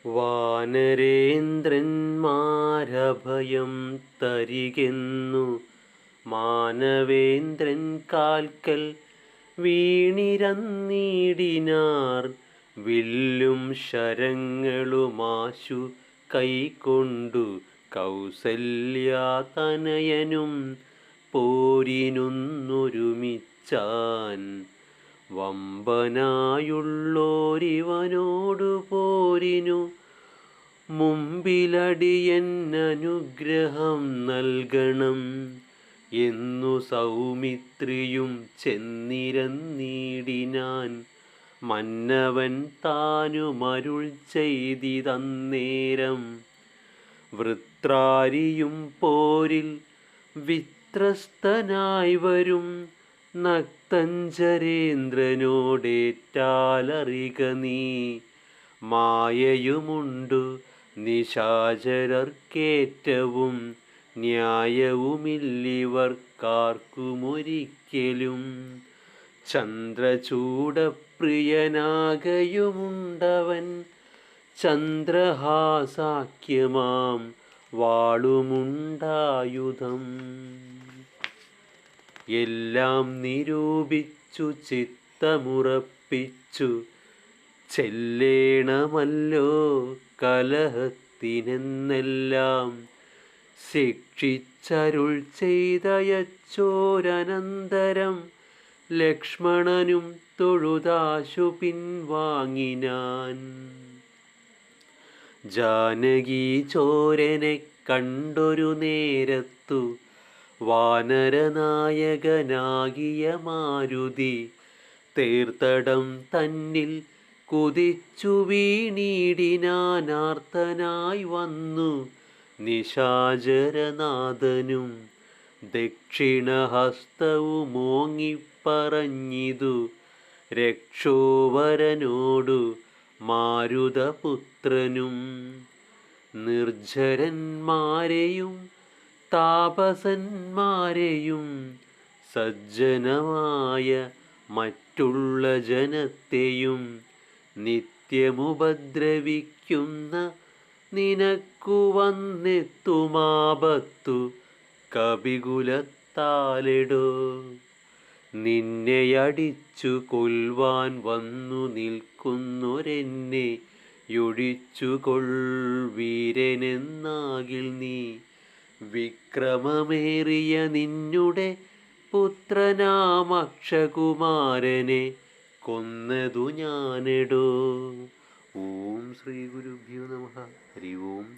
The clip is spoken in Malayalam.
വാനരേന്ദ്രന്മാരഭയം തരികെന്നു മാനവേന്ദ്രൻ കാൽക്കൽ വീണിരന്നീടിനാർ. വില്ലും ശരങ്ങളുമാശു കൈക്കൊണ്ടു കൗസല്യാതനയനും പോരിനൊന്നൊരുമിച്ചാൻ. വമ്പനായുള്ളോരിവനോടു പോരിനു മുമ്പിലടിയനനുഗ്രഹം നൽകണം എന്നു സൗമിത്രിയും ചെന്നിരന്നീടിനാൻ. മന്നവൻ താനുമരുൾ ചെയ്തിതന്നേരം വൃത്രാരിയും പോരിൽ വിത്രസ്തനായി വരും നക്തഞ്ചരേന്ദ്രനോടേറ്റാലറിക നീ. മായയുമുണ്ടു നിശാചരർക്കേറ്റവും ന്യായവുമില്ലിവർക്കാർക്കുമൊരിക്കലും. ചന്ദ്രചൂഡപ്രിയനാകയുമുണ്ടവൻ ചന്ദ്രഹാസാഖ്യമാം വാളുമുണ്ടായുധം. എല്ലാം നിരൂപിച്ചു ചിത്തമുറപ്പിച്ചു ചെല്ലേണമല്ലോ കലഹത്തിനെന്നെല്ലാം. ശിക്ഷിച്ചരുൾ ചെയ്തയച്ചോരനന്തരം ലക്ഷ്മണനും തൊഴുതാശു പിൻവാങ്ങിനാൻ. ജാനകി ചോരനെ കണ്ടൊരു നേരത്തു വാനരനായകനാകിയ മാരുതി തേർത്തടം തന്നിൽ കുതിച്ചു വീണിടിനാനാർത്തനായി വന്നു. നിശാചരനാഥനും ദക്ഷിണഹസ്തവുമോങ്ങിപ്പറഞ്ഞിതു രക്ഷോവരനോടു മാരുതപുത്രനും. നിർജ്ജരന്മാരെയും താപസന്മാരെയും സജ്ജനമായ മറ്റുള്ള ജനത്തെയും നിത്യമുപദ്രവിക്കുന്ന നിനക്കു വന്നെത്തുമാപത്തു കപികുലത്താലെടോ. നിന്നെയടിച്ചു കൊല്ലുവാൻ വന്നു നിൽക്കുന്നൊരെന്നെ യൊഴിച്ചുകൊൾവീരനെന്നാകിൽ നീ. വിക്രമമേറിയ നിന്നുടെ പുത്രനാമക്ഷകുമാരനെ കൊന്നതു ഞാനെടോ. ഓം ശ്രീ ഗുരുഭ്യോ നമഃ. ഹരി ഓം.